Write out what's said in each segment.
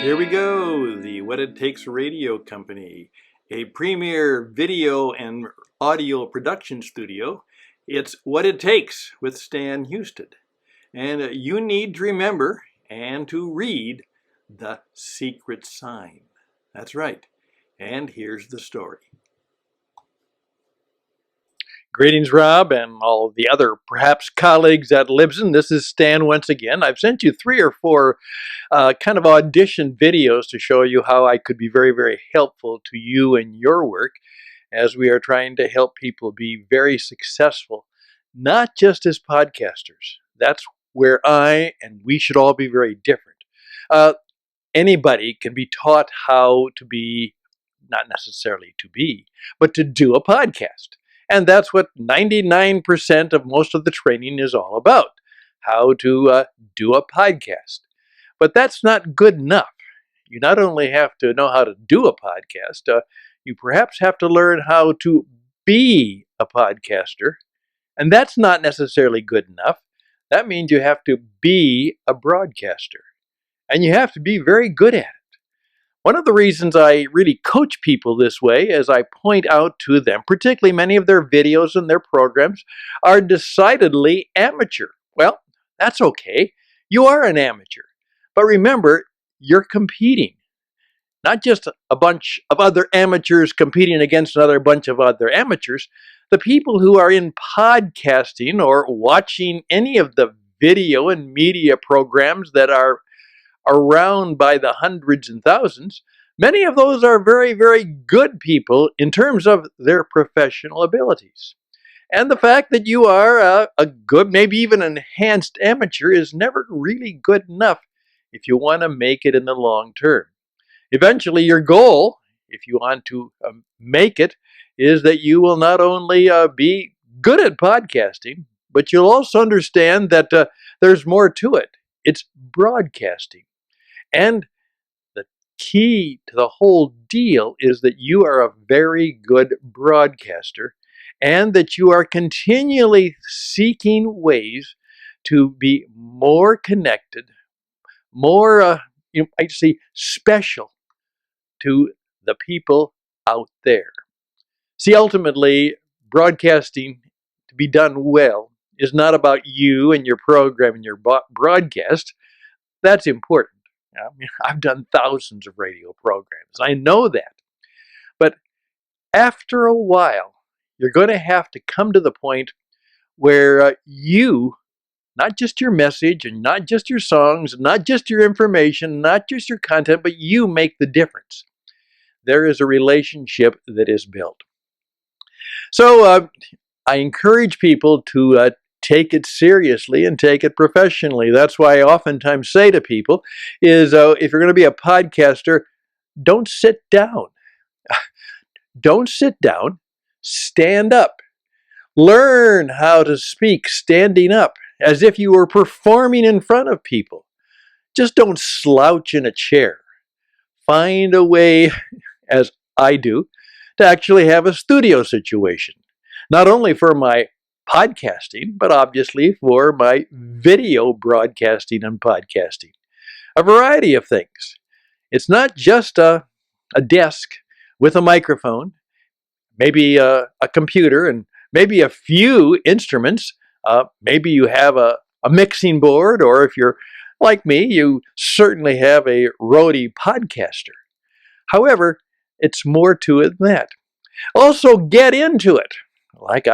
Here we go, the What It Takes Radio Company, a premier video and audio production studio. It's What It Takes with Stan Houston. And you need to remember and to read The Secret Sign. That's right. And here's the story. Greetings, Rob, and all the other perhaps colleagues at Libsyn. This is Stan once again. I've sent you 3 or 4 kind of audition videos to show you how I could be very, very helpful to you and your work as we are trying to help people be very successful, not just as podcasters. That's where I and we should all be very different. Anybody can be taught how to be, not necessarily to be, but to do a podcast. And that's what 99% of most of the training is all about, how to do a podcast. But that's not good enough. You not only have to know how to do a podcast, you perhaps have to learn how to be a podcaster. And that's not necessarily good enough. That means you have to be a broadcaster. And you have to be very good at it. One of the reasons I really coach people this way is I point out to them, particularly many of their videos and their programs are decidedly amateur. Well, that's okay. You are an amateur. But remember, you're competing. Not just a bunch of other amateurs competing against another bunch of other amateurs. The people who are in podcasting or watching any of the video and media programs that are around by the hundreds and thousands, many of those are very, very good people in terms of their professional abilities. And the fact that you are a good, maybe even enhanced amateur is never really good enough if you want to make it in the long term. Eventually, your goal, if you want to make it, is that you will not only be good at podcasting, but you'll also understand that there's more to it. It's broadcasting. And the key to the whole deal is that you are a very good broadcaster and that you are continually seeking ways to be more connected, more, I'd say, special to the people out there. See, ultimately, broadcasting to be done well is not about you and your program and your broadcast. That's important. I mean, I've done thousands of radio programs. I know that. But after a while, you're going to have to come to the point where you, not just your message and not just your songs, not just your information, not just your content, but you make the difference. There is a relationship that is built. So I encourage people to take it seriously and take it professionally. That's why I oftentimes say to people is if you're going to be a podcaster, don't sit down. Don't sit down. Stand up. Learn how to speak standing up as if you were performing in front of people. Just don't slouch in a chair. Find a way, as I do, to actually have a studio situation. Not only for my podcasting, but obviously for my video broadcasting and podcasting. A variety of things. It's not just a desk with a microphone, maybe a computer, and maybe a few instruments. Maybe you have a mixing board, or if you're like me, you certainly have a roadie podcaster. However, it's more to it than that. Also, get into it. Like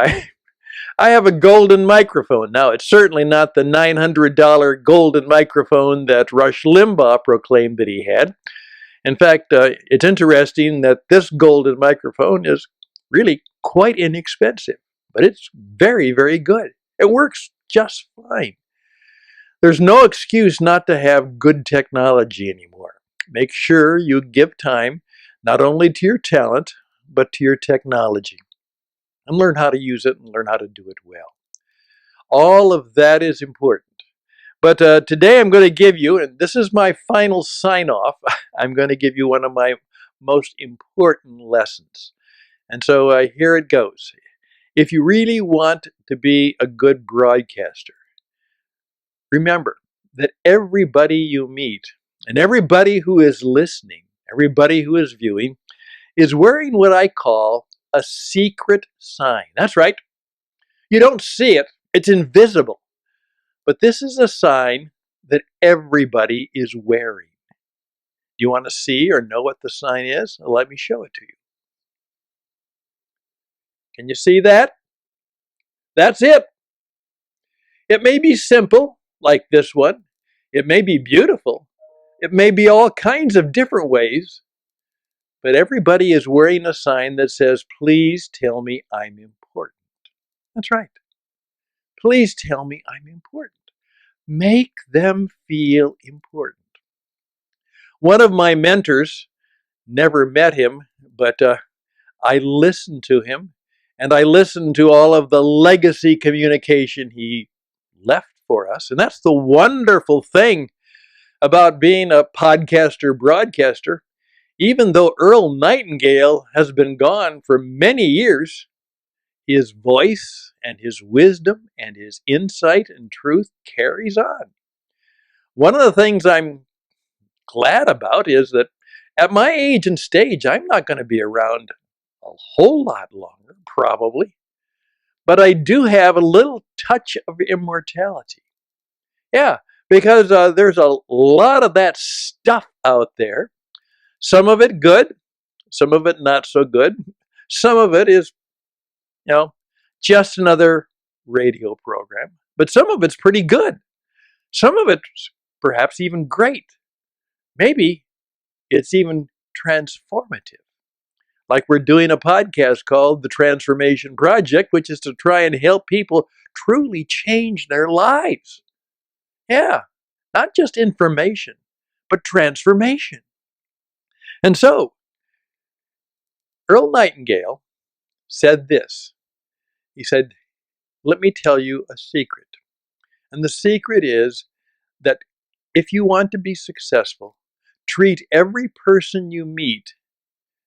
I have a golden microphone. Now, it's certainly not the $900 golden microphone that Rush Limbaugh proclaimed that he had. In fact, it's interesting that this golden microphone is really quite inexpensive, but it's very, very good. It works just fine. There's no excuse not to have good technology anymore. Make sure you give time not only to your talent, but to your technology. And learn how to use it and learn how to do it well. All of that is important. But today I'm going to give you, and this is my final sign-off, I'm going to give you one of my most important lessons. And so here it goes. If you really want to be a good broadcaster, remember that everybody you meet And everybody who is listening, everybody who is viewing, is wearing what I call a secret sign. That's right. You don't see it, it's invisible. But this is a sign that everybody is wearing. Do you want to see or know what the sign is? Let me show it to you. Can you see that? That's it. It may be simple, like this one. It may be beautiful. It may be all kinds of different ways. But everybody is wearing a sign that says, please tell me I'm important. That's right. Please tell me I'm important. Make them feel important. One of my mentors, never met him, but I listened to him, and I listened to all of the legacy communication he left for us. And that's the wonderful thing about being a podcaster, broadcaster. Even though Earl Nightingale has been gone for many years, his voice and his wisdom and his insight and truth carries on. One of the things I'm glad about is that at my age and stage, I'm not going to be around a whole lot longer, probably. But I do have a little touch of immortality. Yeah, because there's a lot of that stuff out there. Some of it good, some of it not so good. Some of it is, you know, just another radio program. But some of it's pretty good. Some of it's perhaps even great. Maybe it's even transformative. Like we're doing a podcast called The Transformation Project, which is to try and help people truly change their lives. Yeah, not just information, but transformation. And so, Earl Nightingale said this. He said, let me tell you a secret. And the secret is that if you want to be successful, treat every person you meet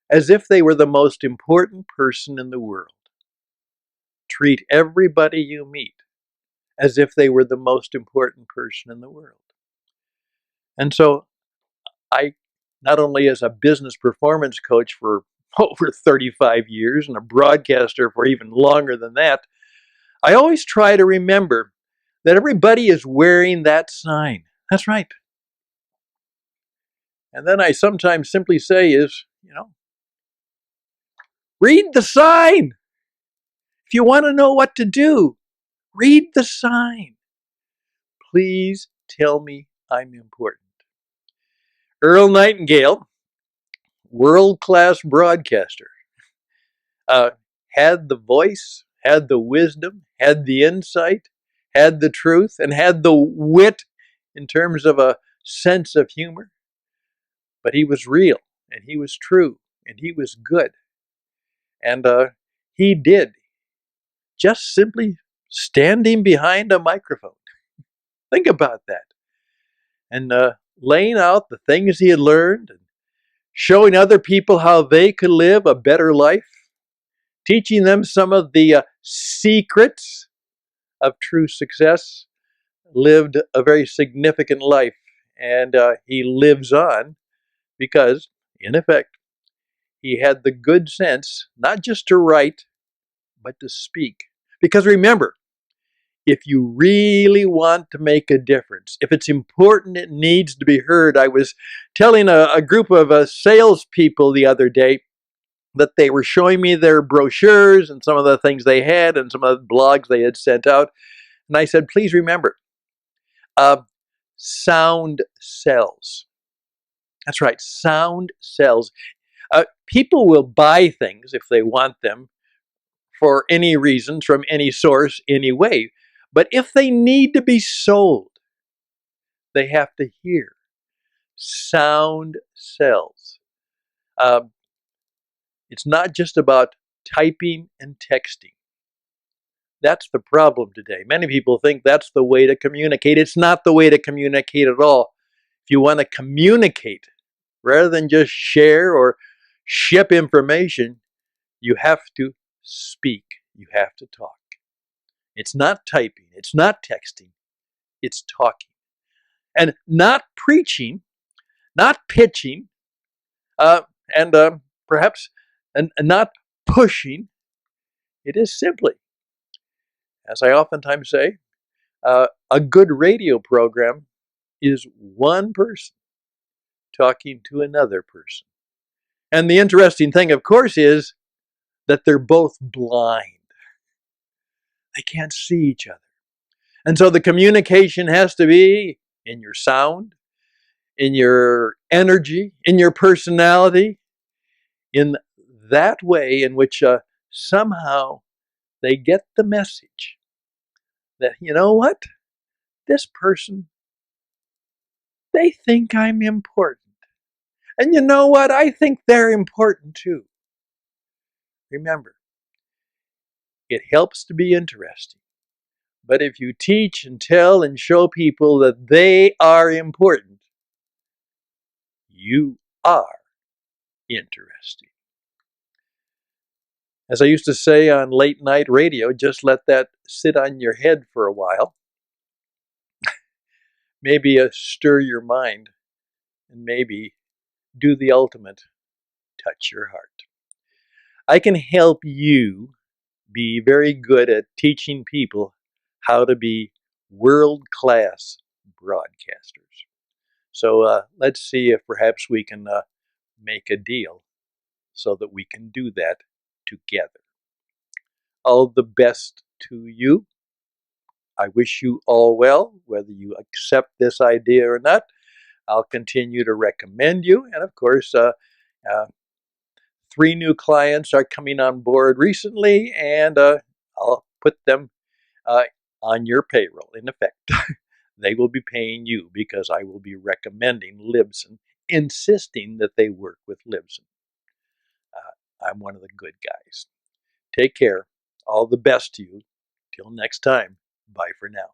as if they were the most important person in the world. Treat everybody you meet as if they were the most important person in the world. And so I, not only as a business performance coach for over 35 years and a broadcaster for even longer than that, I always try to remember that everybody is wearing that sign. That's right. And then I sometimes simply say is, read the sign. If you want to know what to do, read the sign. Please tell me I'm important. Earl Nightingale, world-class broadcaster, had the voice, had the wisdom, had the insight, had the truth, and had the wit in terms of a sense of humor. But he was real, and he was true, and he was good. And he did just simply standing behind a microphone. Think about that. And laying out the things he had learned and showing other people how they could live a better life, teaching them some of the secrets of true success, lived a very significant life. And he lives on because, in effect, he had the good sense not just to write, but to speak. Because remember, if you really want to make a difference, if it's important, it needs to be heard. I was telling a group of salespeople the other day that they were showing me their brochures and some of the things they had and some of the blogs they had sent out. And I said, please remember, sound sells. That's right, sound sells. People will buy things if they want them for any reasons, from any source, any way. But if they need to be sold, they have to hear. Sound sells. It's not just about typing and texting. That's the problem today. Many people think that's the way to communicate. It's not the way to communicate at all. If you want to communicate, rather than just share or ship information, you have to speak. You have to talk. It's not typing. It's not texting. It's talking. And not preaching, not pitching, uh, and perhaps and not pushing. It is simply, as I oftentimes say, a good radio program is one person talking to another person. And the interesting thing, of course, is that they're both blind. They can't see each other. And so the communication has to be in your sound, in your energy, in your personality, in that way in which somehow they get the message that, you know what, this person, they think I'm important. And you know what, I think they're important too. Remember, it helps to be interesting. But if you teach and tell and show people that they are important, you are interesting. As I used to say on late night radio, just let that sit on your head for a while. Maybe stir your mind, and maybe do the ultimate, touch your heart. I can help you be very good at teaching people how to be world-class broadcasters. So let's see if perhaps we can make a deal so that we can do that together. All the best to you. I wish you all well, whether you accept this idea or not. I'll continue to recommend you. And of course, uh, 3 new clients are coming on board recently, and I'll put them uh, on your payroll. In effect, they will be paying you because I will be recommending Libsyn, insisting that they work with Libsyn. I'm one of the good guys. Take care. All the best to you. Till next time. Bye for now.